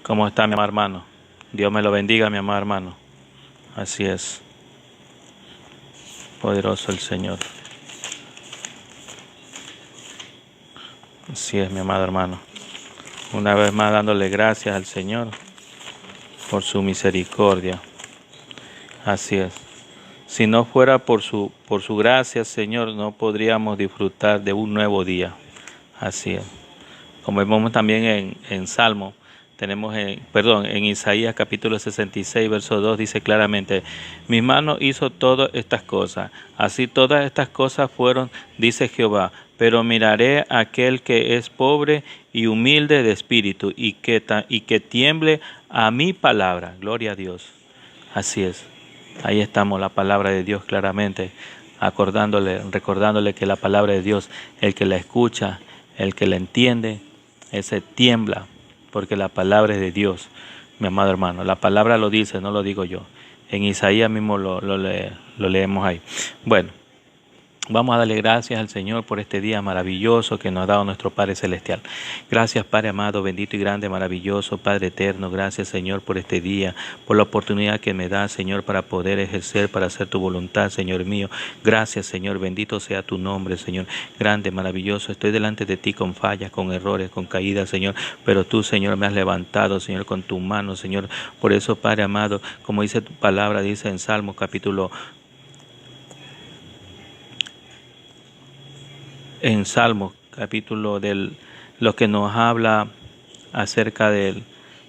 ¿Cómo está mi amado hermano? Dios me lo bendiga, mi amado hermano. Así es. Poderoso el Señor. Así es, mi amado hermano. Una vez más dándole gracias al Señor por su misericordia. Así es. Si no fuera por su gracia, Señor, no podríamos disfrutar de un nuevo día. Así es. Como vemos también en Salmo, en Isaías capítulo 66, verso 2, dice claramente: mi mano hizo todas estas cosas, así todas estas cosas fueron, dice Jehová, pero miraré a aquel que es pobre y humilde de espíritu y que tiemble a mi palabra. Gloria a Dios. Así es. Ahí estamos, la palabra de Dios claramente, recordándole que la palabra de Dios, el que la escucha, el que la entiende, ese tiembla, porque la palabra es de Dios, mi amado hermano. La palabra lo dice, no lo digo yo. En Isaías mismo lo leemos ahí. Bueno, vamos a darle gracias al Señor por este día maravilloso que nos ha dado nuestro Padre Celestial. Gracias, Padre amado, bendito y grande, maravilloso, Padre eterno. Gracias, Señor, por este día, por la oportunidad que me da, Señor, para poder ejercer, para hacer tu voluntad, Señor mío. Gracias, Señor, bendito sea tu nombre, Señor. Grande, maravilloso. Estoy delante de ti con fallas, con errores, con caídas, Señor. Pero tú, Señor, me has levantado, Señor, con tu mano, Señor. Por eso, Padre amado, como dice tu palabra, dice en Salmos capítulo lo que nos habla acerca del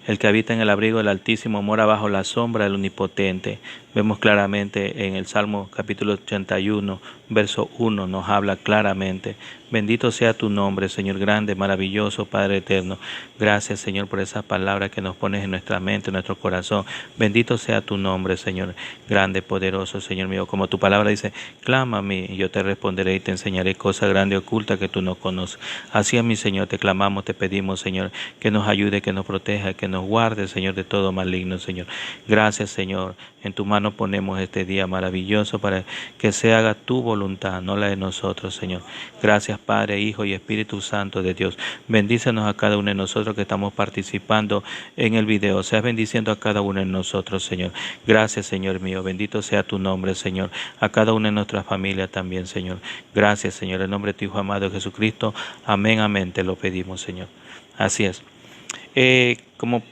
el que habita en el abrigo del Altísimo mora bajo la sombra del Omnipotente. Vemos claramente en el Salmo capítulo 81, verso 1, nos habla claramente: bendito sea tu nombre, Señor grande, maravilloso, Padre eterno. Gracias, Señor, por esas palabras que nos pones en nuestra mente, en nuestro corazón. Bendito sea tu nombre, Señor grande, poderoso, Señor mío. Como tu palabra dice: clama a mí y yo te responderé y te enseñaré cosas grandes y ocultas que tú no conoces. Así es, mi Señor, te clamamos, te pedimos, Señor, que nos ayude, que nos proteja, que nos guarde, Señor, de todo maligno, Señor. Gracias, Señor. En tu mano ponemos este día maravilloso para que se haga tu voluntad, no la de nosotros, Señor. Gracias, Padre, Hijo y Espíritu Santo de Dios. Bendícenos a cada uno de nosotros que estamos participando en el video. Seas bendiciendo a cada uno de nosotros, Señor. Gracias, Señor mío. Bendito sea tu nombre, Señor. A cada una de nuestras familias también, Señor. Gracias, Señor. En nombre de tu Hijo amado Jesucristo. Amén, amén. Te lo pedimos, Señor. Así es. Como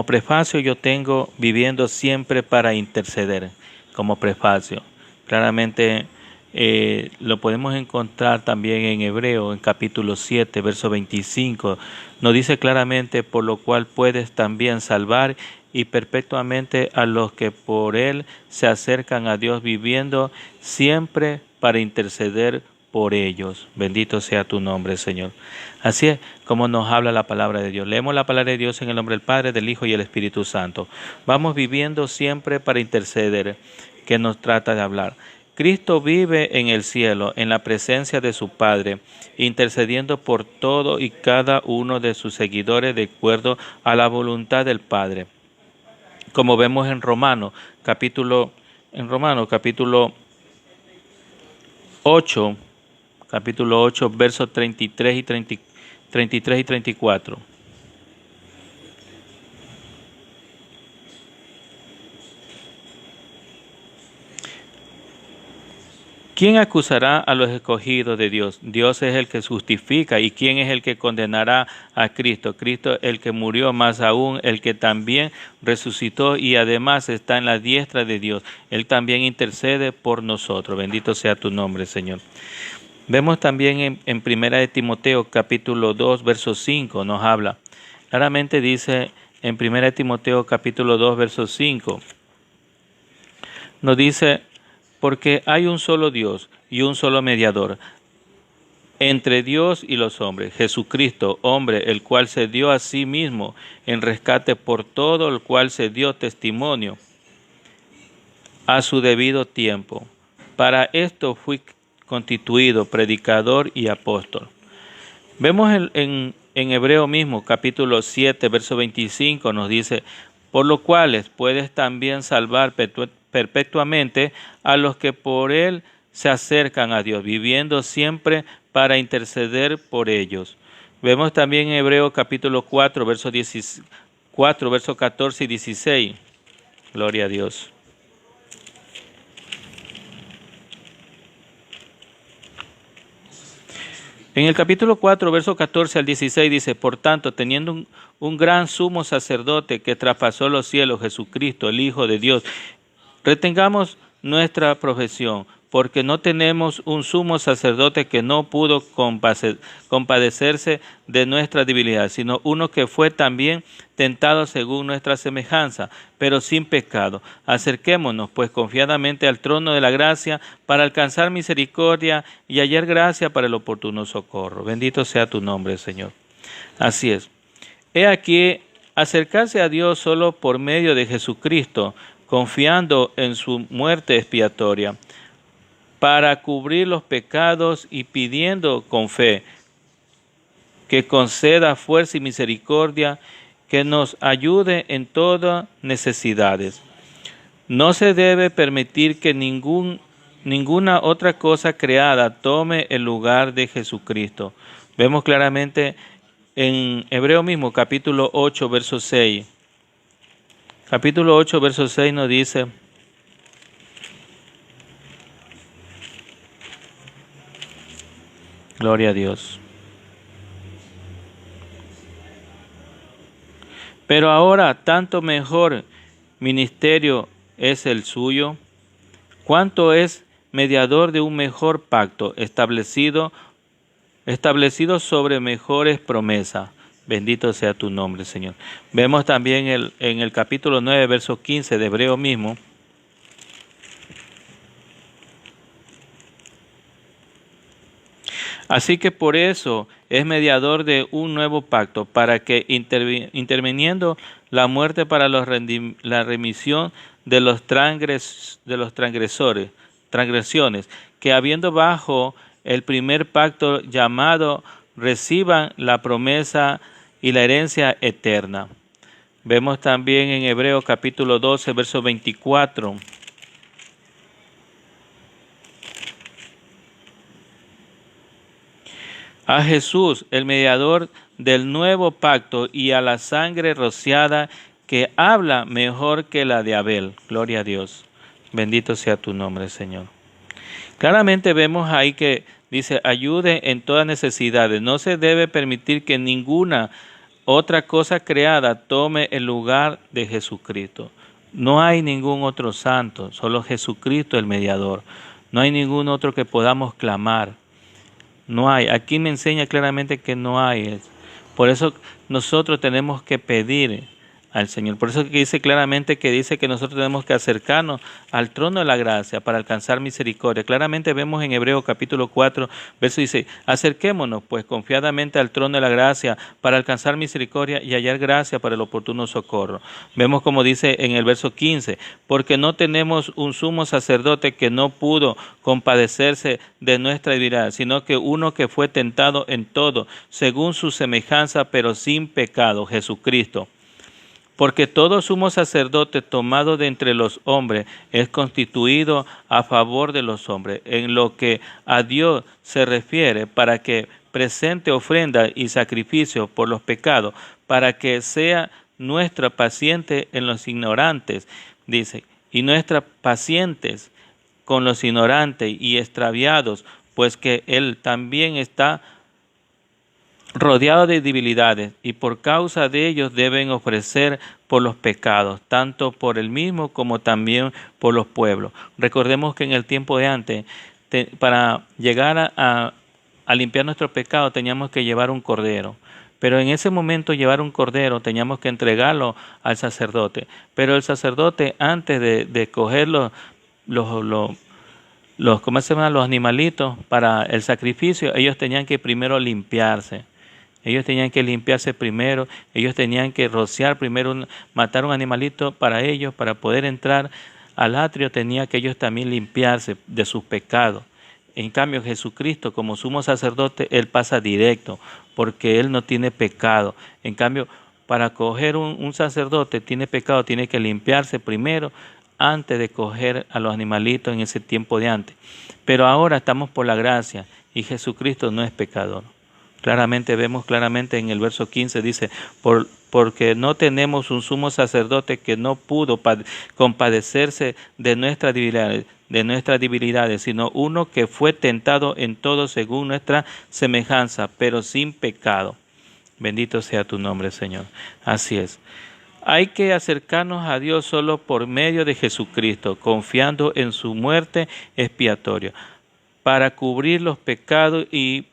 prefacio yo tengo viviendo siempre para interceder. Como prefacio. Claramente lo podemos encontrar también en Hebreo, en capítulo 7, verso 25. Nos dice claramente: por lo cual puedes también salvar y perpetuamente a los que por él se acercan a Dios, viviendo siempre para interceder por ellos. Bendito sea tu nombre, Señor. Así es como nos habla la palabra de Dios. Leemos la palabra de Dios en el nombre del Padre, del Hijo y del Espíritu Santo. Vamos viviendo siempre para interceder, que nos trata de hablar. Cristo vive en el cielo, en la presencia de su Padre, intercediendo por todo y cada uno de sus seguidores de acuerdo a la voluntad del Padre. Como vemos en Romanos capítulo 8, versos 33 y 34. ¿Quién acusará a los escogidos de Dios? Dios es el que justifica. ¿Y quién es el que condenará a Cristo? Cristo, el que murió, más aún el que también resucitó y además está en la diestra de Dios. Él también intercede por nosotros. Bendito sea tu nombre, Señor. Vemos también en 1 de Timoteo capítulo 2, verso 5, nos habla. Claramente dice en 1 de Timoteo capítulo 2, verso 5, nos dice: porque hay un solo Dios y un solo mediador entre Dios y los hombres, Jesucristo, hombre, el cual se dio a sí mismo en rescate por todo, el cual se dio testimonio a su debido tiempo. Para esto fui constituido predicador y apóstol. Vemos en Hebreo mismo, capítulo 7, verso 25, nos dice: por lo cuales puedes también salvar perpetuamente a los que por él se acercan a Dios, viviendo siempre para interceder por ellos. Vemos también en Hebreo capítulo 4, verso 4, versos 14 y 16. Gloria a Dios. En el capítulo 4, versos 14 al 16 dice: por tanto, teniendo un gran sumo sacerdote que traspasó los cielos, Jesucristo, el Hijo de Dios, retengamos nuestra profesión, porque no tenemos un sumo sacerdote que no pudo compadecerse de nuestra debilidad, sino uno que fue también tentado según nuestra semejanza, pero sin pecado. Acerquémonos, pues, confiadamente al trono de la gracia para alcanzar misericordia y hallar gracia para el oportuno socorro. Bendito sea tu nombre, Señor. Así es. He aquí, acercarse a Dios solo por medio de Jesucristo, confiando en su muerte expiatoria, para cubrir los pecados y pidiendo con fe que conceda fuerza y misericordia, que nos ayude en todas necesidades. No se debe permitir que ninguna otra cosa creada tome el lugar de Jesucristo. Vemos claramente en Hebreo mismo, capítulo 8, verso 6. Capítulo 8, verso 6 nos dice: gloria a Dios. Pero ahora tanto mejor ministerio es el suyo, cuanto es mediador de un mejor pacto establecido sobre mejores promesas. Bendito sea tu nombre, Señor. Vemos también en el capítulo 9, verso 15 de Hebreo mismo: así que por eso es mediador de un nuevo pacto, para que interviniendo la muerte para la remisión de los transgresiones, que habiendo bajo el primer pacto llamado, reciban la promesa y la herencia eterna. Vemos también en Hebreos capítulo 12, verso 24. A Jesús, el mediador del nuevo pacto, y a la sangre rociada que habla mejor que la de Abel. Gloria a Dios. Bendito sea tu nombre, Señor. Claramente vemos ahí que dice: ayude en todas necesidades. No se debe permitir que ninguna otra cosa creada tome el lugar de Jesucristo. No hay ningún otro santo, solo Jesucristo el mediador. No hay ningún otro que podamos clamar. No hay. Aquí me enseña claramente que no hay. Por eso nosotros tenemos que pedir al Señor. Por eso que dice claramente que nosotros tenemos que acercarnos al trono de la gracia para alcanzar misericordia. Claramente vemos en Hebreos capítulo 4, verso dice: acerquémonos pues confiadamente al trono de la gracia para alcanzar misericordia y hallar gracia para el oportuno socorro. Vemos como dice en el verso 15: porque no tenemos un sumo sacerdote que no pudo compadecerse de nuestra debilidad, sino que uno que fue tentado en todo, según su semejanza, pero sin pecado, Jesucristo. Porque todo sumo sacerdote tomado de entre los hombres es constituido a favor de los hombres, en lo que a Dios se refiere, para que presente ofrenda y sacrificio por los pecados, para que sea nuestra paciente en los ignorantes, dice, y nuestra pacientes con los ignorantes y extraviados, pues que Él también está rodeado de debilidades, y por causa de ellos deben ofrecer por los pecados, tanto por él mismo como también por los pueblos. Recordemos que en el tiempo de antes, para llegar a limpiar nuestros pecados, teníamos que llevar un cordero. Pero en ese momento llevar un cordero teníamos que entregarlo al sacerdote. Pero el sacerdote, antes de coger ¿cómo se llaman? Los animalitos para el sacrificio, ellos tenían que primero limpiarse. Ellos tenían que limpiarse primero, ellos tenían que rociar primero, matar un animalito para ellos, para poder entrar al atrio, tenía que ellos también limpiarse de sus pecados. En cambio, Jesucristo, como sumo sacerdote, Él pasa directo, porque Él no tiene pecado. En cambio, para coger un sacerdote tiene pecado, tiene que limpiarse primero, antes de coger a los animalitos en ese tiempo de antes. Pero ahora estamos por la gracia, y Jesucristo no es pecador. Vemos claramente en el verso 15, dice, porque no tenemos un sumo sacerdote que no pudo compadecerse de nuestras debilidades, sino uno que fue tentado en todo según nuestra semejanza, pero sin pecado. Bendito sea tu nombre, Señor. Así es. Hay que acercarnos a Dios solo por medio de Jesucristo, confiando en su muerte expiatoria, para cubrir los pecados y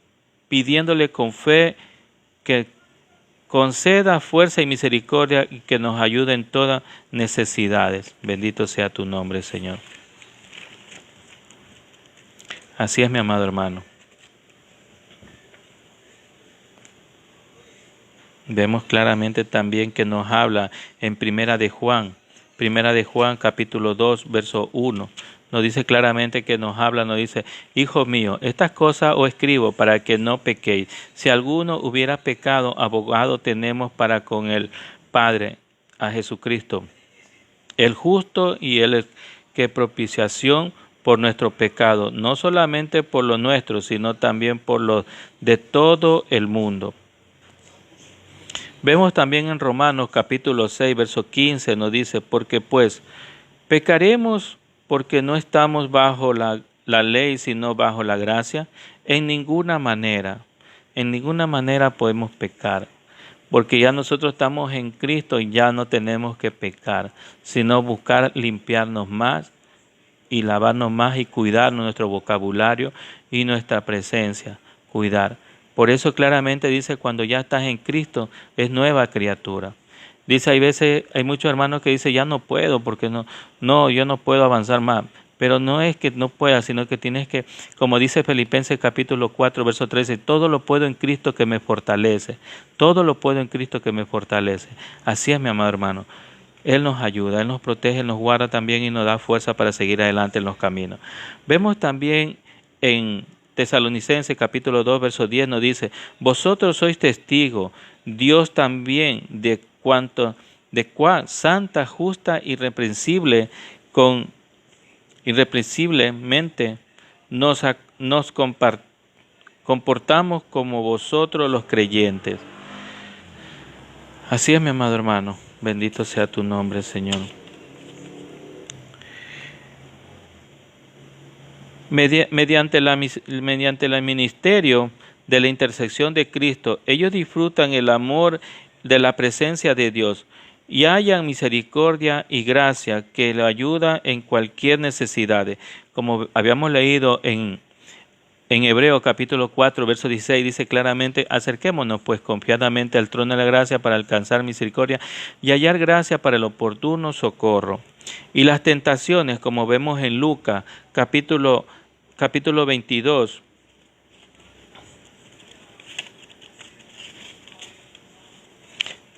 pidiéndole con fe que conceda fuerza y misericordia y que nos ayude en todas necesidades. Bendito sea tu nombre, Señor. Así es, mi amado hermano. Vemos claramente también que nos habla en Primera de Juan capítulo 2, verso 1. Nos dice claramente que nos habla, nos dice, hijo mío, estas cosas os escribo para que no pequéis. Si alguno hubiera pecado, abogado tenemos para con el Padre, a Jesucristo, el justo y el que propiciación por nuestro pecado, no solamente por los nuestros, sino también por los de todo el mundo. Vemos también en Romanos capítulo 6, verso 15, nos dice, porque pues pecaremos porque no estamos bajo la ley, sino bajo la gracia. En ninguna manera podemos pecar, porque ya nosotros estamos en Cristo y ya no tenemos que pecar, sino buscar limpiarnos más y lavarnos más y cuidar nuestro vocabulario y nuestra presencia, cuidar. Por eso claramente dice, cuando ya estás en Cristo, es nueva criatura. Dice, hay muchos hermanos que dicen, ya no puedo, porque yo no puedo avanzar más. Pero no es que no puedas, sino que tienes que, como dice Filipenses capítulo 4, verso 13, todo lo puedo en Cristo que me fortalece. Todo lo puedo en Cristo que me fortalece. Así es, mi amado hermano. Él nos ayuda, Él nos protege, Él nos guarda también y nos da fuerza para seguir adelante en los caminos. Vemos también en Tesalonicenses capítulo 2, verso 10 nos dice, vosotros sois testigos, Dios también, de cuán santa, justa, irreprensiblemente nos comportamos como vosotros los creyentes. Así es, mi amado hermano, bendito sea tu nombre, Señor. Mediante el ministerio de la intersección de Cristo, ellos disfrutan el amor de la presencia de Dios y hallan misericordia y gracia que le ayuda en cualquier necesidad. Como habíamos leído en Hebreos capítulo 4, verso 16, dice claramente, acerquémonos pues confiadamente al trono de la gracia para alcanzar misericordia y hallar gracia para el oportuno socorro. Y las tentaciones, como vemos en Lucas capítulo 22,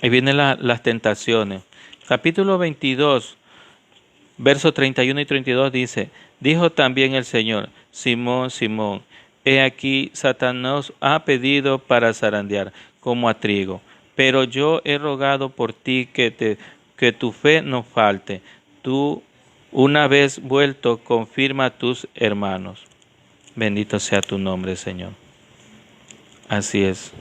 ahí vienen las tentaciones. Capítulo 22, versos 31 y 32 dice, dijo también el Señor, Simón, Simón, he aquí Satanás ha pedido para zarandear como a trigo, pero yo he rogado por ti que tu fe no falte. Tú, una vez vuelto, confirma a tus hermanos. Bendito sea tu nombre, Señor. Así es.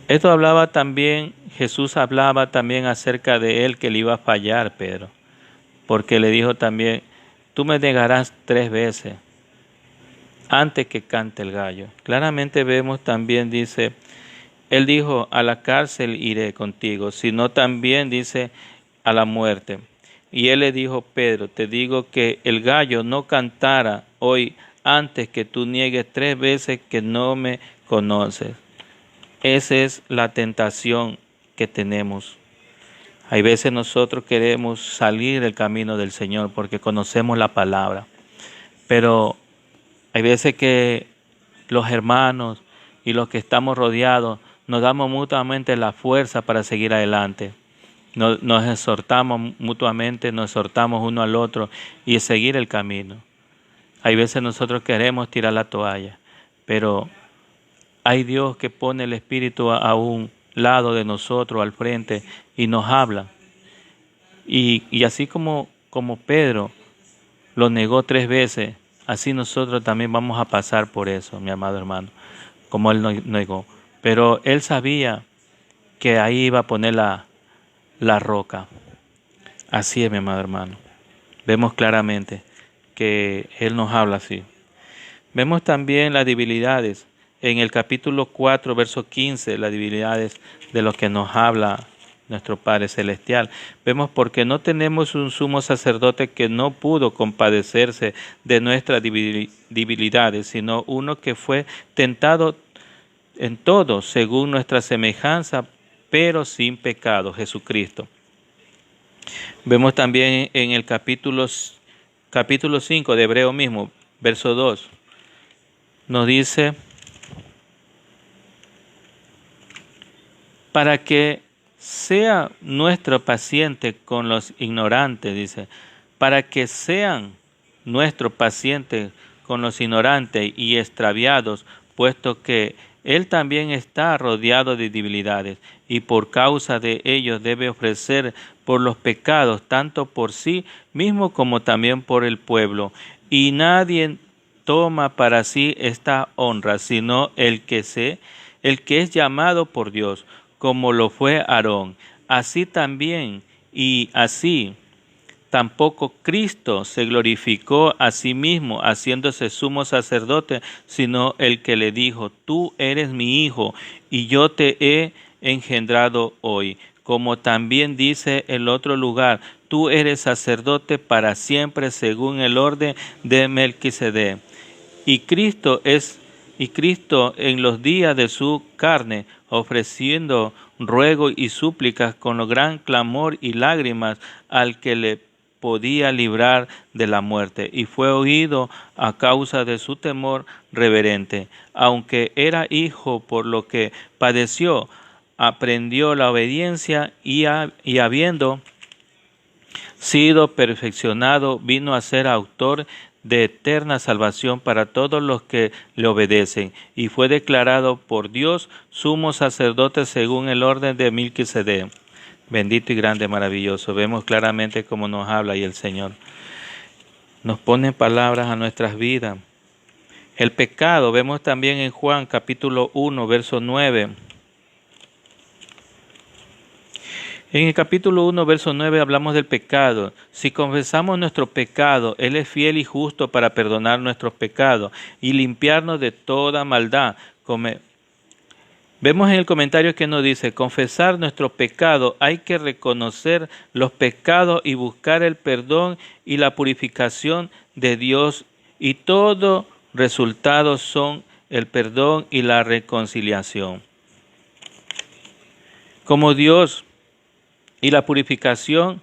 Esto hablaba también, Jesús hablaba también acerca de él, que le iba a fallar, Pedro, porque le dijo también, tú me negarás 3 veces antes que cante el gallo. Claramente vemos también, dice, él dijo, a la cárcel iré contigo, sino también dice, a la muerte. Y él le dijo, Pedro, te digo que el gallo no cantara hoy antes que tú niegues 3 veces que no me conoces. Esa es la tentación que tenemos. Hay veces nosotros queremos salir del camino del Señor porque conocemos la palabra, pero hay veces que los hermanos y los que estamos rodeados nos damos mutuamente la fuerza para seguir adelante. Nos exhortamos mutuamente, nos exhortamos uno al otro y seguir el camino. Hay veces nosotros queremos tirar la toalla, pero hay Dios que pone el Espíritu a un lado de nosotros, al frente, y nos habla. Y así como Pedro lo negó 3 veces, así nosotros también vamos a pasar por eso, mi amado hermano, como Él nos negó. Pero Él sabía que ahí iba a poner la roca. Así es, mi amado hermano. Vemos claramente que Él nos habla así. Vemos también las debilidades. En el capítulo 4, verso 15, las debilidades de los que nos habla nuestro Padre Celestial. Vemos porque no tenemos un sumo sacerdote que no pudo compadecerse de nuestras debilidades, sino uno que fue tentado en todo según nuestra semejanza, pero sin pecado, Jesucristo. Vemos también en el capítulo 5 de Hebreo mismo, verso 2, nos dice, para que sea nuestro paciente con los ignorantes, dice, para que sean nuestro paciente con los ignorantes y extraviados, puesto que Él también está rodeado de debilidades, y por causa de ellos debe ofrecer por los pecados, tanto por sí mismo como también por el pueblo. Y nadie toma para sí esta honra, sino el que es llamado por Dios, como lo fue Aarón. Así también, y así tampoco Cristo se glorificó a sí mismo, haciéndose sumo sacerdote, sino el que le dijo, tú eres mi hijo, y yo te he engendrado hoy. Como también dice el otro lugar, tú eres sacerdote para siempre según el orden de Melquisedec. Y Cristo en los días de su carne, ofreciendo ruego y súplicas con gran clamor y lágrimas al que le podía librar de la muerte, y fue oído a causa de su temor reverente. Aunque era hijo, por lo que padeció, aprendió la obediencia y habiendo sido perfeccionado, vino a ser autor de eterna salvación para todos los que le obedecen, y fue declarado por Dios sumo sacerdote según el orden de Melquisedec. Bendito y grande, maravilloso. Vemos claramente cómo nos habla y el Señor nos pone palabras a nuestras vidas. El pecado, vemos también en Juan capítulo 1, verso 9. En el capítulo 1, verso 9 hablamos del pecado. Si confesamos nuestro pecado, Él es fiel y justo para perdonar nuestros pecados y limpiarnos de toda maldad. Vemos en el comentario que nos dice, confesar nuestro pecado, hay que reconocer los pecados y buscar el perdón y la purificación de Dios, y todo resultado son el perdón y la reconciliación. Como Dios y la purificación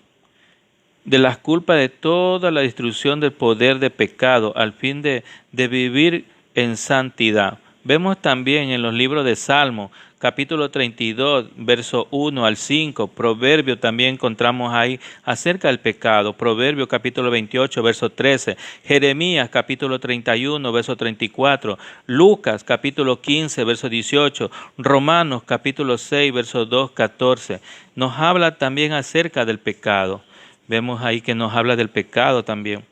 de las culpas de toda la destrucción del poder de pecado al fin de vivir en santidad. Vemos también en los libros de Salmo, capítulo 32, verso 1 al 5, Proverbio también encontramos ahí acerca del pecado, Proverbio capítulo 28, verso 13, Jeremías capítulo 31, verso 34, Lucas capítulo 15, verso 18, Romanos capítulo 6, verso 2, 14, nos habla también acerca del pecado. Vemos ahí que nos habla del pecado también.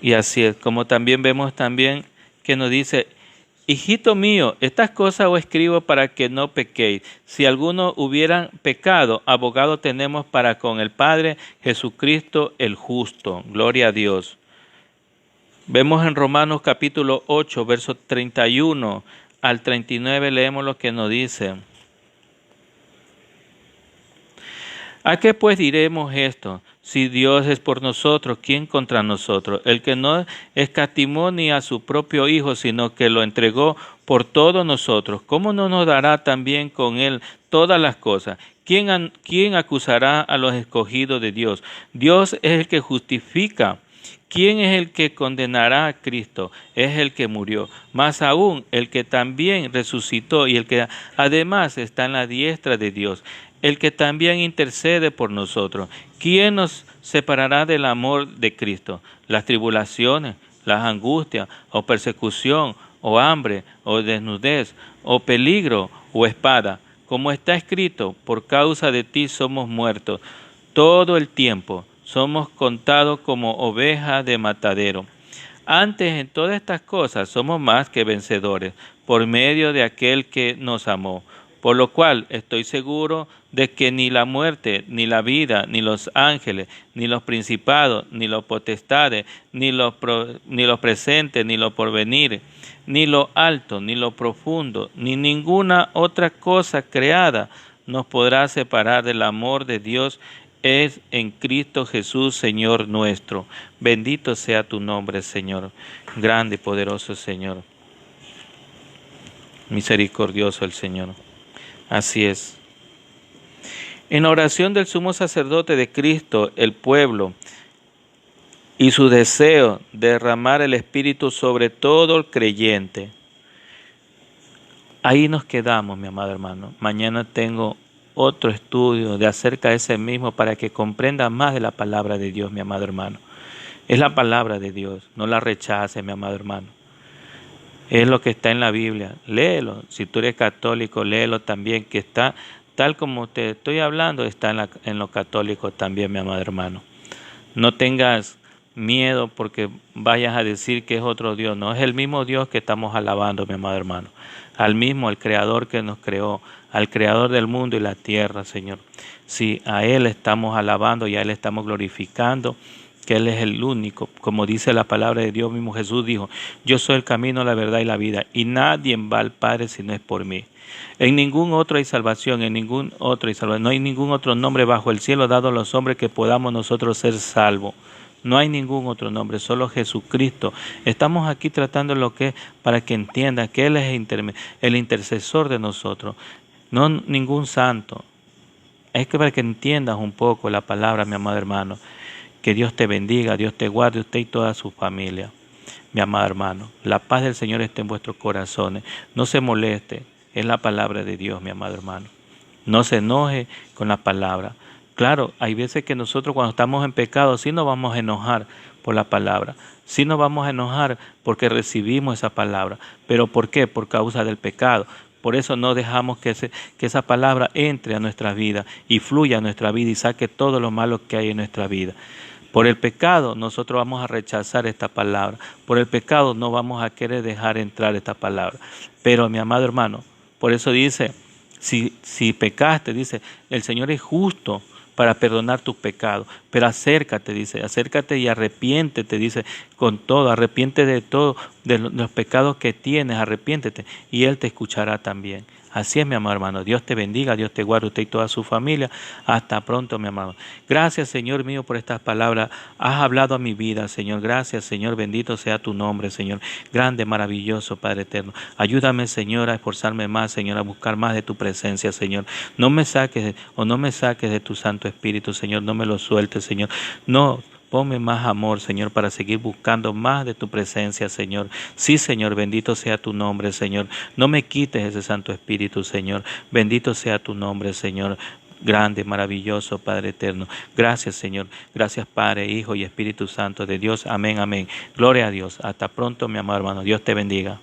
Y así es, como también vemos también que nos dice, hijito mío, estas cosas os escribo para que no pequéis. Si alguno hubieran pecado, abogado tenemos para con el Padre, Jesucristo el justo. Gloria a Dios. Vemos en Romanos capítulo 8, versos 31 al 39, leemos lo que nos dice. ¿A qué pues diremos esto? Si Dios es por nosotros, ¿quién contra nosotros? El que no escatimó ni a su propio Hijo, sino que lo entregó por todos nosotros, ¿cómo no nos dará también con Él todas las cosas? ¿Quién acusará a los escogidos de Dios? Dios es el que justifica. ¿Quién es el que condenará a Cristo? Es el que murió. Más aún, el que también resucitó y el que además está en la diestra de Dios, el que también intercede por nosotros. ¿Quién nos separará del amor de Cristo? Las tribulaciones, las angustias, o persecución, o hambre, o desnudez, o peligro, o espada. Como está escrito, por causa de ti somos muertos todo el tiempo. Somos contados como ovejas de matadero. Antes, en todas estas cosas, somos más que vencedores por medio de aquel que nos amó. Por lo cual estoy seguro de que ni la muerte, ni la vida, ni los ángeles, ni los principados, ni los potestades, ni los presentes, ni lo porvenir, ni lo alto, ni lo profundo, ni ninguna otra cosa creada nos podrá separar del amor de Dios es en Cristo Jesús, Señor nuestro. Bendito sea tu nombre, Señor. Grande y poderoso Señor. Misericordioso el Señor. Así es. En la oración del sumo sacerdote de Cristo, el pueblo, y su deseo de derramar el Espíritu sobre todo el creyente. Ahí nos quedamos, mi amado hermano. Mañana tengo otro estudio de acerca de ese mismo para que comprenda más de la palabra de Dios, mi amado hermano. Es la palabra de Dios, no la rechaces, mi amado hermano. Es lo que está en la Biblia, léelo. Si tú eres católico, léelo también, que está tal como te estoy hablando, está en lo católico también, mi amado hermano. No tengas miedo porque vayas a decir que es otro Dios. No, es el mismo Dios que estamos alabando, mi amado hermano. Al mismo, al Creador que nos creó, al Creador del mundo y la tierra, Señor. Sí, a Él estamos alabando y a Él estamos glorificando, que Él es el único. Como dice la palabra de Dios mismo, Jesús dijo, yo soy el camino, la verdad y la vida, y nadie va al Padre si no es por mí. En ningún otro hay salvación, en ningún otro hay salvación. No hay ningún otro nombre bajo el cielo dado a los hombres que podamos nosotros ser salvos. No hay ningún otro nombre, solo Jesucristo. Estamos aquí tratando lo que es para que entiendan que Él es el intercesor de nosotros, no ningún santo. Es que para que entiendas un poco la palabra, mi amado hermano. Que Dios te bendiga, Dios te guarde, usted y toda su familia. Mi amado hermano, la paz del Señor esté en vuestros corazones. No se moleste, es la palabra de Dios, mi amado hermano. No se enoje con la palabra. Claro, hay veces que nosotros cuando estamos en pecado sí nos vamos a enojar por la palabra. Sí nos vamos a enojar porque recibimos esa palabra. ¿Pero por qué? Por causa del pecado. Por eso no dejamos que esa palabra entre a nuestra vida y fluya a nuestra vida y saque todo lo malo que hay en nuestra vida. Por el pecado nosotros vamos a rechazar esta palabra. Por el pecado no vamos a querer dejar entrar esta palabra. Pero mi amado hermano, por eso dice, si pecaste, dice, el Señor es justo para perdonar tus pecados. Pero acércate, dice, acércate y arrepiéntete, dice, con todo, arrepiéntete de todo, de los pecados que tienes, arrepiéntete y Él te escuchará también. Así es, mi amado hermano. Dios te bendiga, Dios te guarde, usted y toda su familia. Hasta pronto, mi amado. Gracias, Señor mío, por estas palabras. Has hablado a mi vida, Señor. Gracias, Señor. Bendito sea tu nombre, Señor. Grande, maravilloso, Padre eterno. Ayúdame, Señor, a esforzarme más, Señor, a buscar más de tu presencia, Señor. No me saques de tu Santo Espíritu, Señor. No me lo sueltes, Señor. No. Ponme más amor, Señor, para seguir buscando más de tu presencia, Señor. Sí, Señor, bendito sea tu nombre, Señor. No me quites ese Santo Espíritu, Señor. Bendito sea tu nombre, Señor. Grande, maravilloso, Padre eterno. Gracias, Señor. Gracias, Padre, Hijo y Espíritu Santo de Dios. Amén, amén. Gloria a Dios. Hasta pronto, mi amado hermano. Dios te bendiga.